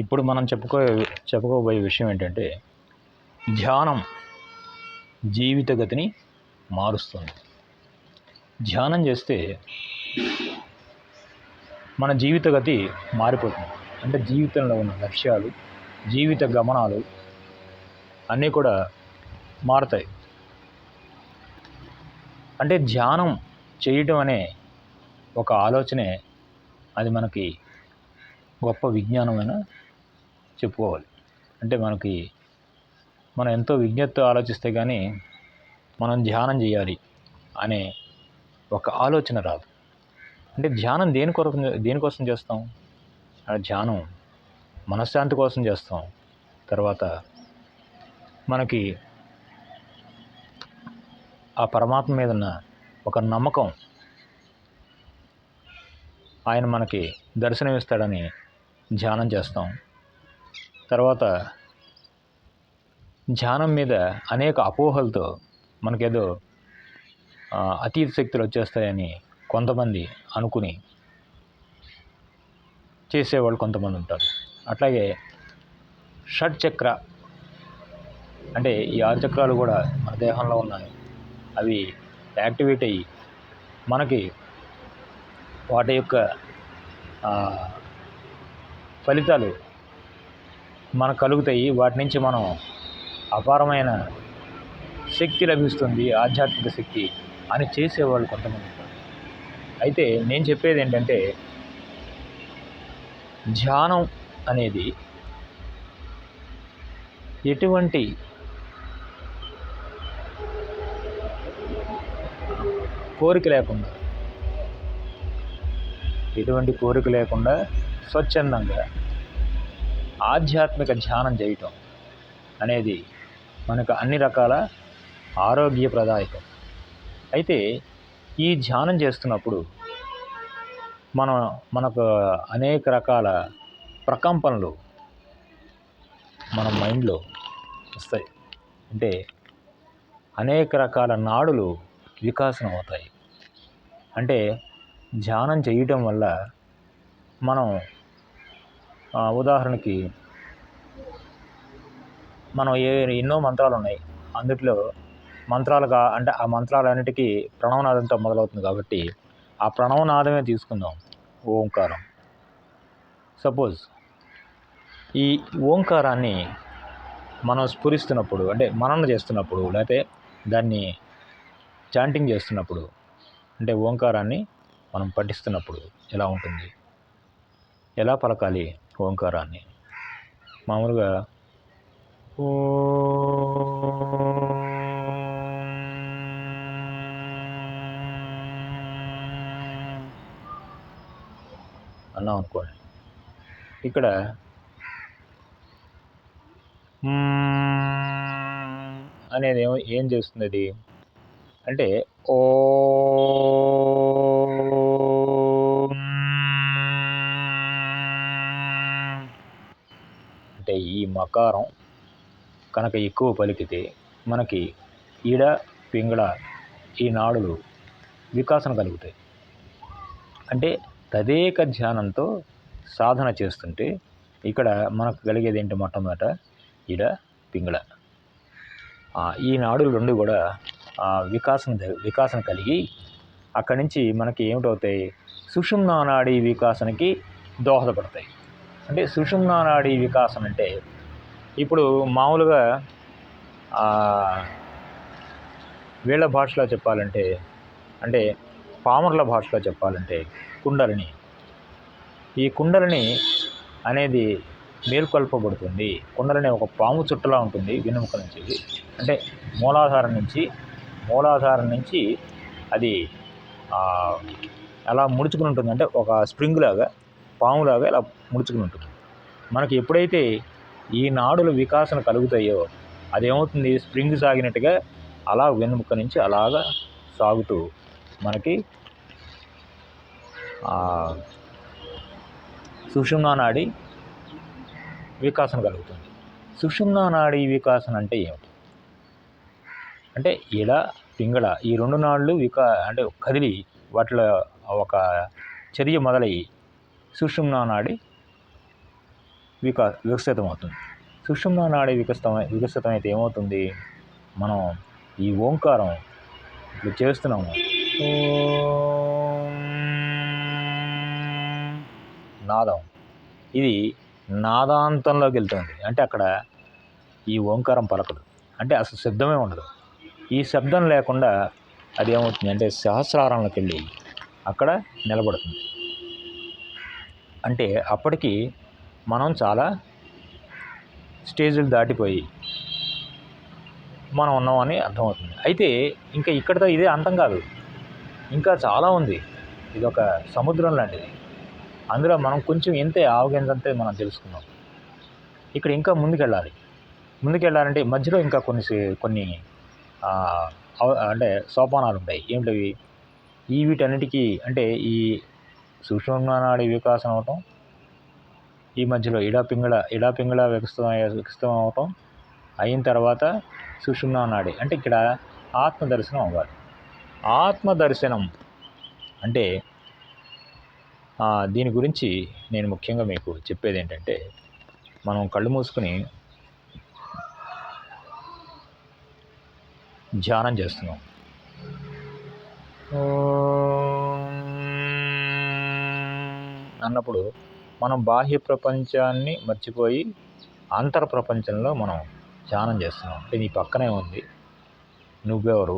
ఇప్పుడు మనం చెప్పుకోబోయే విషయం ఏంటంటే ధ్యానం జీవిత గతిని మారుస్తుంది. ధ్యానం చేస్తే మన జీవిత గతి మారిపోతుంది. అంటే జీవితంలో ఉన్న లక్ష్యాలు, జీవిత గమనాలు అన్నీ కూడా మారుతాయి. అంటే ధ్యానం చేయటం అనే ఒక ఆలోచనే అది మనకి గొప్ప విజ్ఞానమైన చెప్పుకోవాలి. అంటే మనం ఎంతో విజ్ఞతతో ఆలోచిస్తే కానీ మనం ధ్యానం చేయాలి అనే ఒక ఆలోచన రాదు. అంటే ధ్యానం దేనికోసం చేస్తాం? ఆ ధ్యానం మనశ్శాంతి కోసం చేస్తాం. తర్వాత మనకి ఆ పరమాత్మ మీద ఉన్న ఒక నమ్మకం, ఆయన మనకి దర్శనమిస్తాడని ధ్యానం చేస్తాం. తర్వాత ధ్యానం మీద అనేక అపోహలతో మనకేదో అతీత శక్తులు వచ్చేస్తాయని కొంతమంది అనుకుని చేసేవాళ్ళు కొంతమంది ఉంటారు. అట్లాగే షట్చక్ర అంటే ఈ 6 చక్రాలు కూడా మన దేహంలో ఉన్నాయి. అవి యాక్టివేట్ అయ్యి మనకి వాటి యొక్క ఫలితాలు మనకు కలుగుతాయి. వాటి నుంచి మనం అపారమైన శక్తి లభిస్తుంది, ఆధ్యాత్మిక శక్తి అని చేసేవాళ్ళు కొంతమంది ఉంటారు. అయితే నేను చెప్పేది ఏంటంటే ధ్యానం అనేది ఎటువంటి కోరిక లేకుండా స్వచ్ఛందంగా ఆధ్యాత్మిక ధ్యానం చేయటం అనేది మనకు అన్ని రకాల ఆరోగ్యప్రదాయకం. అయితే ఈ ధ్యానం చేస్తున్నప్పుడు మనకు అనేక రకాల ప్రకంపనలు మన మైండ్లో వస్తాయి. అంటే అనేక రకాల నాడులు వికాసం అవుతాయి. అంటే ధ్యానం చేయటం వల్ల మనం ఉదాహరణకి మనం ఎన్నో మంత్రాలు ఉన్నాయి. అందుట్లో అంటే ఆ మంత్రాలన్నిటికీ ప్రణవనాదంతో మొదలవుతుంది కాబట్టి ఆ ప్రణవనాదమే తీసుకుందాం. ఓంకారం. సపోజ్ ఈ ఓంకారాన్ని మనం స్ఫురిస్తున్నప్పుడు, అంటే మననం చేస్తున్నప్పుడు, లేకపోతే దాన్ని చాంటింగ్ చేస్తున్నప్పుడు, అంటే ఓంకారాన్ని మనం పఠిస్తున్నప్పుడు ఎలా ఉంటుంది? ఎలా పలకాలి ఓంకారాన్ని? మామూలుగా అన్నాం అనుకోండి. ఇక్కడ అనేది ఏం చేస్తుంది? అది అంటే ఓ అంటే ఈ మకారం కనుక ఎక్కువ పలికితే మనకి ఈడ పింగళ ఈ నాడులు వికాసం కలుగుతాయి. అంటే తదేక ధ్యానంతో సాధన చేస్తుంటే ఇక్కడ మనకు కలిగేది ఏంటి? మొట్టమొదట ఈడ పింగళ ఈ నాడులు రెండు కూడా వికాసం కలిగి అక్కడి నుంచి మనకి ఏమిటవుతాయి? సుషుమ్నా నాడీ వికాసానికి దోహదపడతాయి. అంటే సుషుమ్నా నాడీ వికాసం అంటే ఇప్పుడు మామూలుగా వీళ్ళ భాషలో చెప్పాలంటే, అంటే పామర్ల భాషలో చెప్పాలంటే కుండలిని. ఈ కుండలిని అనేది మేల్కొల్పబడుతుంది. కుండలిని ఒక పాము చుట్టలా ఉంటుంది వెన్నెముక నుంచి. అంటే మూలాధారం నుంచి అది అలా ముడుచుకుని ఉంటుంది. అంటే ఒక స్ప్రింగ్ లాగా, పాములాగా ఇలా ముడుచుకుని ఉంటుంది. మనకి ఎప్పుడైతే ఈ నాడుల వికాసన కలుగుతాయో అదేమవుతుంది? స్ప్రింగ్ సాగినట్టుగా అలా వెన్నెముక నుంచి అలాగా సాగుతూ మనకి సుషుమ్నా నాడి వికాసన కలుగుతుంది. సుషుమ్నా నాడి వికాసన అంటే ఏమిటి? అంటే ఈడ పింగళ ఈ రెండు నాళ్ళు అంటే కదిలి వాటిలో ఒక చర్య మొదలయ్యి సుషుమ్నా నాడి వికసితమవుతుంది. సుషుమ్నా నాడి వికసితమైతే ఏమవుతుంది, మనం ఈ ఓంకారం ఇప్పుడు చేస్తున్నాము, ఓం నాదం, ఇది నాదాంతంలోకి వెళ్తుంది. అంటే అక్కడ ఈ ఓంకారం పలకదు, అంటే అసలు శబ్దమే ఉండదు. ఈ శబ్దం లేకుండా అది ఏమవుతుంది అంటే సహస్రారంలోకి వెళ్ళి అక్కడ నిలబడుతుంది. అంటే అప్పటికి మనం చాలా స్టేజ్లు దాటిపోయి మనం ఉన్నామని అర్థమవుతుంది. అయితే ఇంకా ఇక్కడితో ఇదే అంతం కాదు, ఇంకా చాలా ఉంది. ఇది ఒక సముద్రం లాంటిది. అందులో మనం కొంచెం ఎంతే ఆవగింజంతే మనం తెలుసుకున్నాం. ఇక్కడ ఇంకా ముందుకెళ్ళాలంటే మధ్యలో ఇంకా కొన్ని అంటే సోపానాలు ఉంటాయి. ఏమిటవి? వీటన్నిటికీ అంటే ఈ సుషుమ్నా నాడి వికాసం అవటం, ఈ మధ్యలో ఇడాపింగళ వికసితం అవటం అయిన తర్వాత సుషుమ్నా నాడి అంటే ఇక్కడ ఆత్మదర్శనం అవ్వాలి. ఆత్మదర్శనం అంటే దీని గురించి నేను ముఖ్యంగా మీకు చెప్పేది ఏంటంటే, మనం కళ్ళు మూసుకుని ధ్యానం చేస్తున్నాం. అన్నప్పుడు మనం బాహ్య ప్రపంచాన్ని మర్చిపోయి అంతర ప్రపంచంలో మనం ధ్యానం చేస్తున్నాం. అంటే నీ పక్కనే ఉంది, నువ్వెవరు,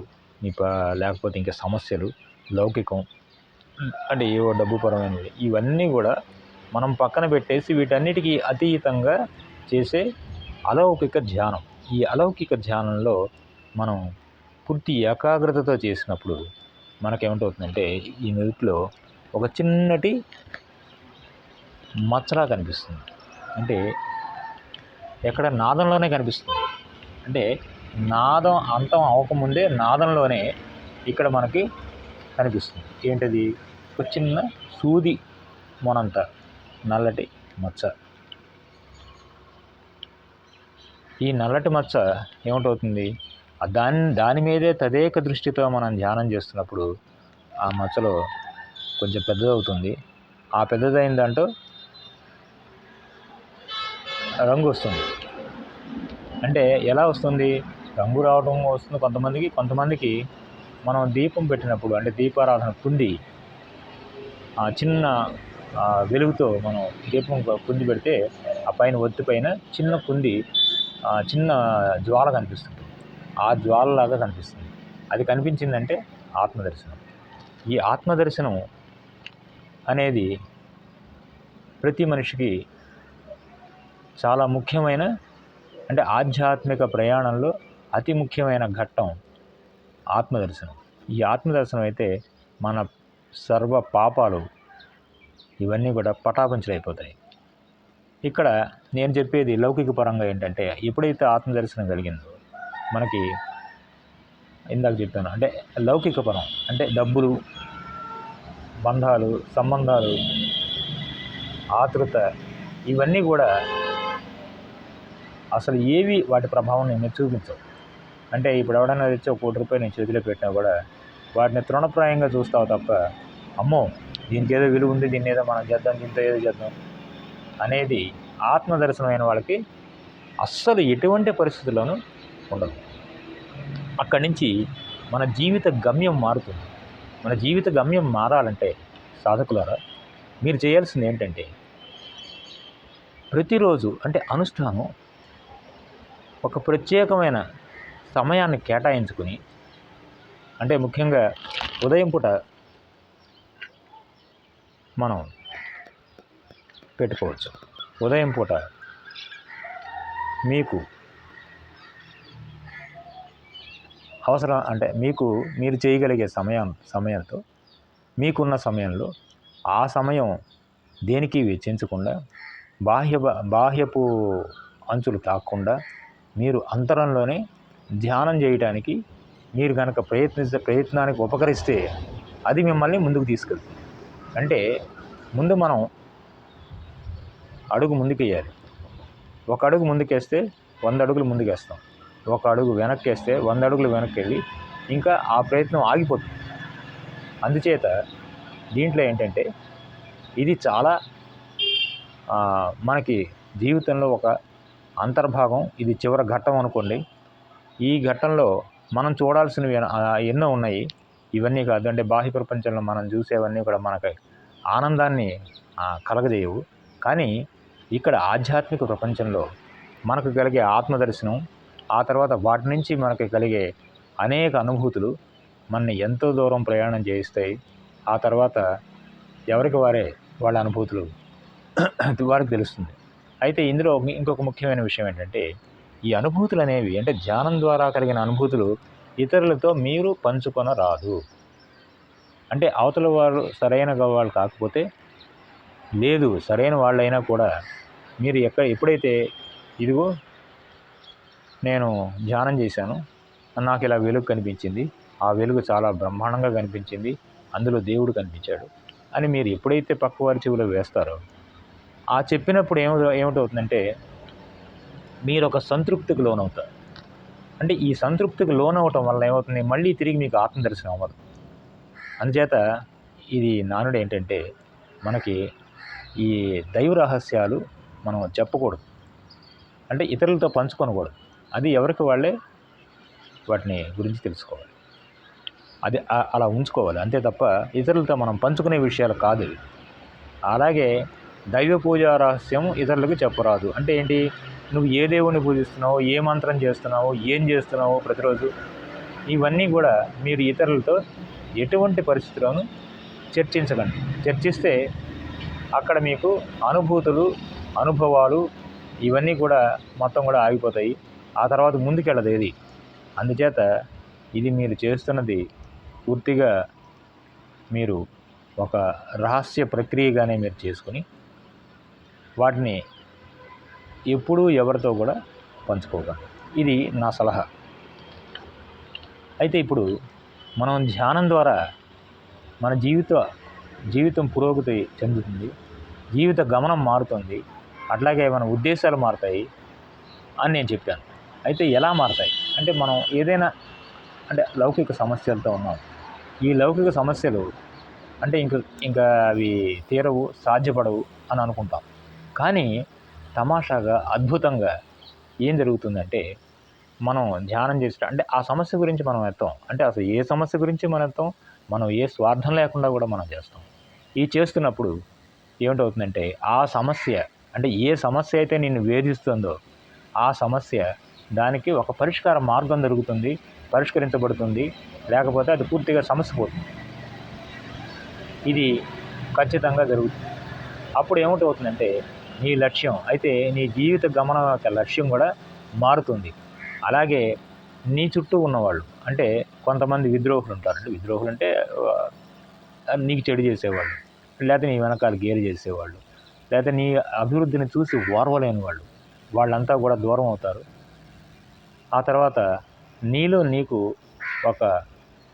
లేకపోతే ఇంకా సమస్యలు, లౌకికం అంటే ఏవో డబ్బు పరమైనవి, ఇవన్నీ కూడా మనం పక్కన పెట్టేసి వీటన్నిటికీ అతీతంగా చేసే అలౌకిక ధ్యానం. ఈ అలౌకిక ధ్యానంలో మనం పూర్తి ఏకాగ్రతతో చేసినప్పుడు మనకేమిటవుతుందంటే ఈ నుదుటిలో ఒక చిన్నటి మచ్చలా కనిపిస్తుంది. అంటే ఎక్కడ నాదంలోనే కనిపిస్తుంది. అంటే నాదం అంతం అవ్వకముందే నాదంలోనే ఇక్కడ మనకి కనిపిస్తుంది. ఏంటది? ఒక చిన్న సూది మొనంత నల్లటి మచ్చ. ఈ నల్లటి మచ్చ ఏమిటవుతుంది, దాని మీదే తదేక దృష్టితో మనం ధ్యానం చేస్తున్నప్పుడు ఆ మచ్చలో కొంచెం పెద్దదవుతుంది. ఆ పెద్దదైన దాంట్లో రంగు వస్తుంది. అంటే ఎలా వస్తుంది? రంగు రావడం వస్తుంది కొంతమందికి మనం దీపం పెట్టినప్పుడు, అంటే దీపారాధన కుంది ఆ చిన్న వెలుగుతో మనం దీపం కుంది పెడితే ఆ పైన ఒత్తి పైన చిన్న కుంది చిన్న జ్వాల కనిపిస్తుంది. ఆ జ్వాలలాగా కనిపిస్తుంది. అది కనిపించిందంటే ఆత్మదర్శనం. ఈ ఆత్మదర్శనం అనేది ప్రతి మనిషికి చాలా ముఖ్యమైన, అంటే ఆధ్యాత్మిక ప్రయాణంలో అతి ముఖ్యమైన ఘట్టం ఆత్మదర్శనం. ఈ ఆత్మదర్శనం అయితే మన సర్వ పాపాలు ఇవన్నీ కూడా పటాపంచలైపోతాయి. ఇక్కడ నేను చెప్పేది లౌకిక పరంగా ఏంటంటే, ఎప్పుడైతే ఆత్మదర్శనం కలిగిందో మనకి ఇందాక చెప్పాను, అంటే లౌకిక పరం అంటే డబ్బులు, బంధాలు, సంబంధాలు, ఆతృత, ఇవన్నీ కూడా అసలు ఏవి వాటి ప్రభావం నేను చూపించవు. అంటే ఇప్పుడు ఎవడైనా తెచ్చి ₹1 కోటి నేను చేతిలో పెట్టినా కూడా వాటిని తృణప్రాయంగా చూస్తావు తప్ప, అమ్మో దీనికి ఏదో విలువ ఉంది, దీన్ని ఏదో మనం చేద్దాం, దీంతో ఏదో చేద్దాం అనేది ఆత్మదర్శనమైన వాళ్ళకి అస్సలు ఎటువంటి పరిస్థితుల్లోనూ ఉండదు. అక్కడి నుంచి మన జీవిత గమ్యం మారుతుంది. మన జీవిత గమ్యం మారాలంటే సాధకులారా మీరు చేయాల్సింది ఏంటంటే, ప్రతిరోజు అంటే అనుష్ఠానం ఒక ప్రత్యేకమైన సమయాన్ని కేటాయించుకుని, అంటే ముఖ్యంగా ఉదయం పూట మనం పెట్టుకోవచ్చు. ఉదయం పూట మీకు అవసరం అంటే మీరు చేయగలిగే సమయంతో మీకున్న సమయంలో ఆ సమయం దేనికి వెచ్చించకుండా, బాహ్యపు అంచులు తాకకుండా మీరు అంతరంలోనే ధ్యానం చేయడానికి మీరు కనుక ప్రయత్నానికి ఉపకరిస్తే అది మిమ్మల్ని ముందుకు తీసుకెళ్తుంది. అంటే ముందు మనం అడుగు ముందుకేయాలి. ఒక అడుగు ముందుకేస్తే 100 అడుగులు ముందుకేస్తాం. ఒక అడుగు వెనక్కేస్తే 100 అడుగులు వెనక్కి వెళ్ళి ఇంకా ఆ ప్రయత్నం ఆగిపోతుంది. అందుచేత దీంట్లో ఏంటంటే ఇది చాలా మనకి జీవితంలో ఒక అంతర్భాగం. ఇది చివరి ఘట్టం అనుకోండి. ఈ ఘట్టంలో మనం చూడాల్సినవి ఎన్నో ఉన్నాయి. ఇవన్నీ కాదు అంటే బాహ్య ప్రపంచంలో మనం చూసేవన్నీ కూడా మనకి ఆనందాన్ని కలగజేయవు. కానీ ఇక్కడ ఆధ్యాత్మిక ప్రపంచంలో మనకు కలిగే ఆత్మదర్శనం, ఆ తర్వాత వాటి నుంచి మనకి కలిగే అనేక అనుభూతులు మనని ఎంతో దూరం ప్రయాణం చేయిస్తాయి. ఆ తర్వాత ఎవరికి వారే వాళ్ళ అనుభూతులు వారికి తెలుస్తుంది. అయితే ఇందులో ఇంకొక ముఖ్యమైన విషయం ఏంటంటే, ఈ అనుభూతులు అనేవి అంటే ధ్యానం ద్వారా కలిగిన అనుభూతులు ఇతరులతో మీరు పంచుకొనరాదు. అంటే అవతల వారు సరైన వాళ్ళు కాకపోతే, లేదు సరైన వాళ్ళైనా కూడా మీరు ఎప్పుడైతే ఇదిగో నేను ధ్యానం చేశాను, నాకు ఇలా వెలుగు కనిపించింది, ఆ వెలుగు చాలా బ్రహ్మాండంగా కనిపించింది, అందులో దేవుడు కనిపించాడు అని మీరు ఎప్పుడైతే పక్కవారి చెవిలో వేస్తారో, ఆ చెప్పినప్పుడు ఏమిటవుతుందంటే మీరు ఒక సంతృప్తికి లోనవుతారు. అంటే ఈ సంతృప్తికి లోనవటం వల్ల ఏమవుతుంది, మళ్ళీ తిరిగి మీకు ఆత్మదర్శనం అవ్వదు. అందుచేత ఇది నానుడు ఏంటంటే, మనకి ఈ దైవ రహస్యాలు మనం చెప్పకూడదు, అంటే ఇతరులతో పంచుకొనకూడదు. అది ఎవరికి వాళ్ళే వాటిని గురించి తెలుసుకోవాలి, అది అలా ఉంచుకోవాలి అంతే తప్ప ఇతరులతో మనం పంచుకునే విషయాలు కాదు. అలాగే దైవ పూజా రహస్యం ఇతరులకు చెప్పరాదు. అంటే ఏంటి, నువ్వు ఏ దేవుణ్ణి పూజిస్తున్నావో, ఏ మంత్రం చేస్తున్నావో, ఏం చేస్తున్నావో ప్రతిరోజు, ఇవన్నీ కూడా మీరు ఇతరులతో ఎటువంటి పరిస్థితుల్లోనూ చర్చించకండి. చర్చిస్తే అక్కడ మీకు అనుభూతులు, అనుభవాలు ఇవన్నీ కూడా మొత్తం కూడా ఆగిపోతాయి. ఆ తర్వాత ముందుకెళ్ళదు ఏది. అందుచేత ఇది మీరు చేస్తున్నది పూర్తిగా మీరు ఒక రహస్య ప్రక్రియగానే మీరు చేసుకుని వాటిని ఎప్పుడూ ఎవరితో కూడా పంచుకోకండి. ఇది నా సలహా. అయితే ఇప్పుడు మనం ధ్యానం ద్వారా మన జీవితం పురోగతి చెందుతుంది, జీవిత గమనం మారుతుంది, అట్లాగే మన ఉద్దేశాలు మారుతాయి అని నేను చెప్పాను. అయితే ఎలా మారుతాయి అంటే, మనం ఏదైనా అంటే లౌకిక సమస్యలతో ఉన్నాం, ఈ లౌకిక సమస్యలు అంటే ఇంకా అవి తీరవు, సాధ్యపడవు అని అనుకుంటాం. కానీ తమాషాగా అద్భుతంగా ఏం జరుగుతుందంటే, మనం ధ్యానం చేస్తే అంటే ఆ సమస్య గురించి మనం ఎత్తాం, అంటే అసలు ఏ సమస్య గురించి మనం ఎత్తాం, మనం ఏ స్వార్థం లేకుండా కూడా మనం చేస్తాం. ఈ చేస్తున్నప్పుడు ఏమిటవుతుందంటే, ఆ సమస్య అంటే ఏ సమస్య అయితే నిన్ను వేధిస్తుందో ఆ సమస్య దానికి ఒక పరిష్కార మార్గం దొరుకుతుంది, పరిష్కరించబడుతుంది. లేకపోతే అది పూర్తిగా సమస్య పోతుంది. ఇది ఖచ్చితంగా జరుగుతుంది. అప్పుడు ఏమిటవుతుందంటే, నీ లక్ష్యం అయితే నీ జీవిత గమనం యొక్క లక్ష్యం కూడా మారుతుంది. అలాగే నీ చుట్టూ ఉన్నవాళ్ళు అంటే కొంతమంది విద్రోహులు ఉంటారు. అంటే విద్రోహులు అంటే నీకు చెడు చేసేవాళ్ళు, లేకపోతే నీ వెనకాల గేరు చేసేవాళ్ళు, లేకపోతే నీ అభివృద్ధిని చూసి ఓర్వలేని వాళ్ళు, వాళ్ళంతా కూడా దూరం అవుతారు. ఆ తర్వాత నీలో నీకు ఒక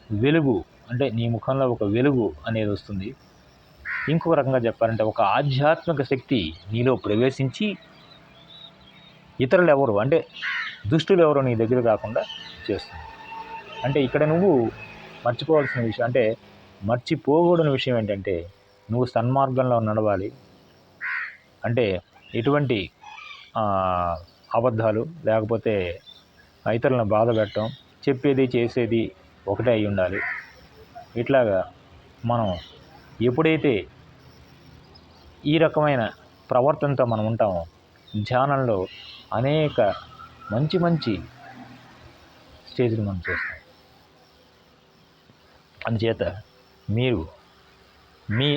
వెలుగు అంటే నీ ముఖంలో ఒక వెలుగు అనేది వస్తుంది. ఇంకొక రకంగా చెప్పాలంటే ఒక ఆధ్యాత్మిక శక్తి నీలో ప్రవేశించి ఇతరులు ఎవరు అంటే దుష్టులు ఎవరు నీ దగ్గర కాకుండా చేస్తుంది. అంటే ఇక్కడ నువ్వు మర్చిపోవాల్సిన విషయం అంటే మర్చిపోకూడని విషయం ఏంటంటే, నువ్వు సన్మార్గంలో నడవాలి. అంటే ఎటువంటి అబద్ధాలు లేకపోతే ఇతరులను బాధ పెట్టడం, చెప్పేది చేసేది ఒకటే అయి ఉండాలి. ఇట్లాగా మనం ఎప్పుడైతే ఈ రకమైన ప్రవర్తనతో మనం ఉంటామో, ధ్యానంలో అనేక మంచి స్టేజ్లు మనం చూస్తాం. అందుచేత మీరు మీ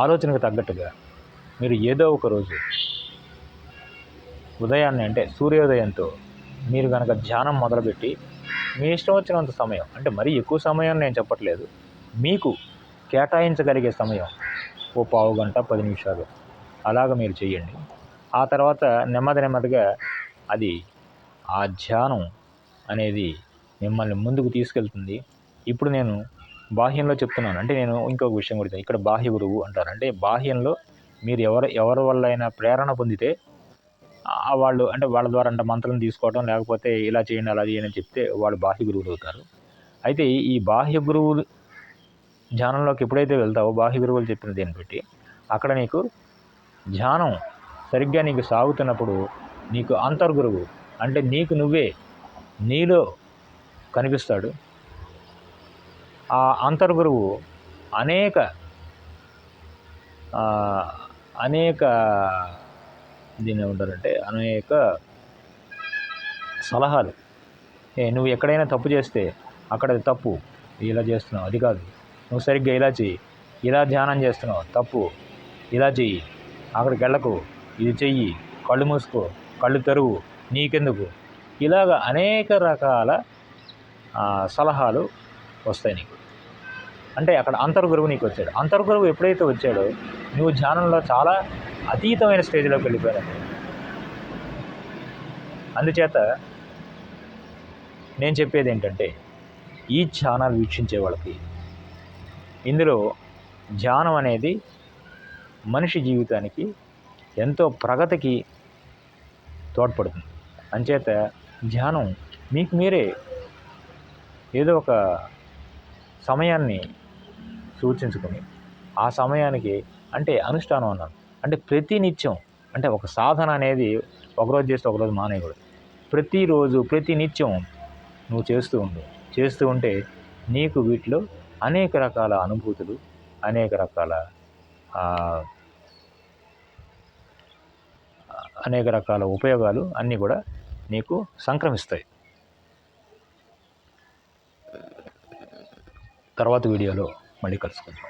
ఆలోచనకు తగ్గట్టుగా మీరు ఏదో ఒక రోజు ఉదయాన్నే అంటే సూర్యోదయంతో మీరు కనుక ధ్యానం మొదలుపెట్టి మీ ఇష్టం వచ్చినంత సమయం, అంటే మరీ ఎక్కువ సమయం నేను చెప్పట్లేదు, మీకు కేటాయించగలిగే సమయం ఓ పావు గంట 10 నిమిషాలు అలాగ మీరు చేయండి. ఆ తర్వాత నెమ్మదిగా అది ఆ ధ్యానం అనేది మిమ్మల్ని ముందుకు తీసుకెళ్తుంది. ఇప్పుడు నేను బాహ్యంలో చెప్తున్నాను, అంటే నేను ఇంకొక విషయం కూడా ఇక్కడ బాహ్య గురువు అంటారు. అంటే బాహ్యంలో మీరు ఎవరి వల్ల అయినా ప్రేరణ పొందితే వాళ్ళు అంటే వాళ్ళ ద్వారా అంటే మంత్రం తీసుకోవడం, లేకపోతే ఇలా చేయండి అలా చేయండి అని చెప్తే వాళ్ళు బాహ్య గురువులు అవుతారు. అయితే ఈ బాహ్య గురువులు ధ్యానంలోకి ఎప్పుడైతే వెళ్తావో బాహ్య గురువులు చెప్పిన దీన్ని బట్టి అక్కడ నీకు ధ్యానం సరిగ్గా నీకు సాగుతున్నప్పుడు నీకు అంతర్గురువు అంటే నీకు నువ్వే నీలో కనిపిస్తాడు. ఆ అంతర్గురువు అనేక అనేక దీన్ని ఏమంటారంటే అనేక సలహాలు. నువ్వు ఎక్కడైనా తప్పు చేస్తే అక్కడ అది తప్పు, ఇలా చేస్తున్నావు అది కాదు, నువ్వు సరిగ్గా ఇలా చెయ్యి, ఇలా ధ్యానం చేస్తున్నావు తప్పు, ఇలా చెయ్యి, అక్కడికి వెళ్ళకు, ఇది చెయ్యి, కళ్ళు మూసుకో, కళ్ళు తెరువు, నీకెందుకు, ఇలాగ అనేక రకాల సలహాలు వస్తాయి నీకు. అంటే అక్కడ అంతర్గురువు నీకు వచ్చాడు. అంతర్గురువు ఎప్పుడైతే వచ్చాడో నువ్వు ధ్యానంలో చాలా అతీతమైన స్టేజ్లోకి వెళ్ళిపోయావు. అందుచేత నేను చెప్పేది ఏంటంటే, ఈ ఛానల్ వీక్షించే వాళ్ళకి ఇందులో ధ్యానం అనేది మనిషి జీవితానికి ఎంతో ప్రగతికి తోడ్పడుతుంది. అంచేత ధ్యానం మీకు మీరే ఏదో ఒక సమయాన్ని సూచించుకొని ఆ సమయానికి అంటే అనుష్ఠానం అన్నాను అంటే ప్రతినిత్యం, అంటే ఒక సాధన అనేది ఒకరోజు చేస్తే ఒకరోజు మానేయకూడదు. ప్రతిరోజు ప్రతినిత్యం నువ్వు చేస్తూ ఉంటే నీకు వీటిలో అనేక రకాల అనుభూతులు, అనేక రకాల ఉపయోగాలు అన్నీ కూడా నీకు సంక్రమిస్తాయి. తర్వాత వీడియోలో మళ్ళీ కలుసుకుందాం.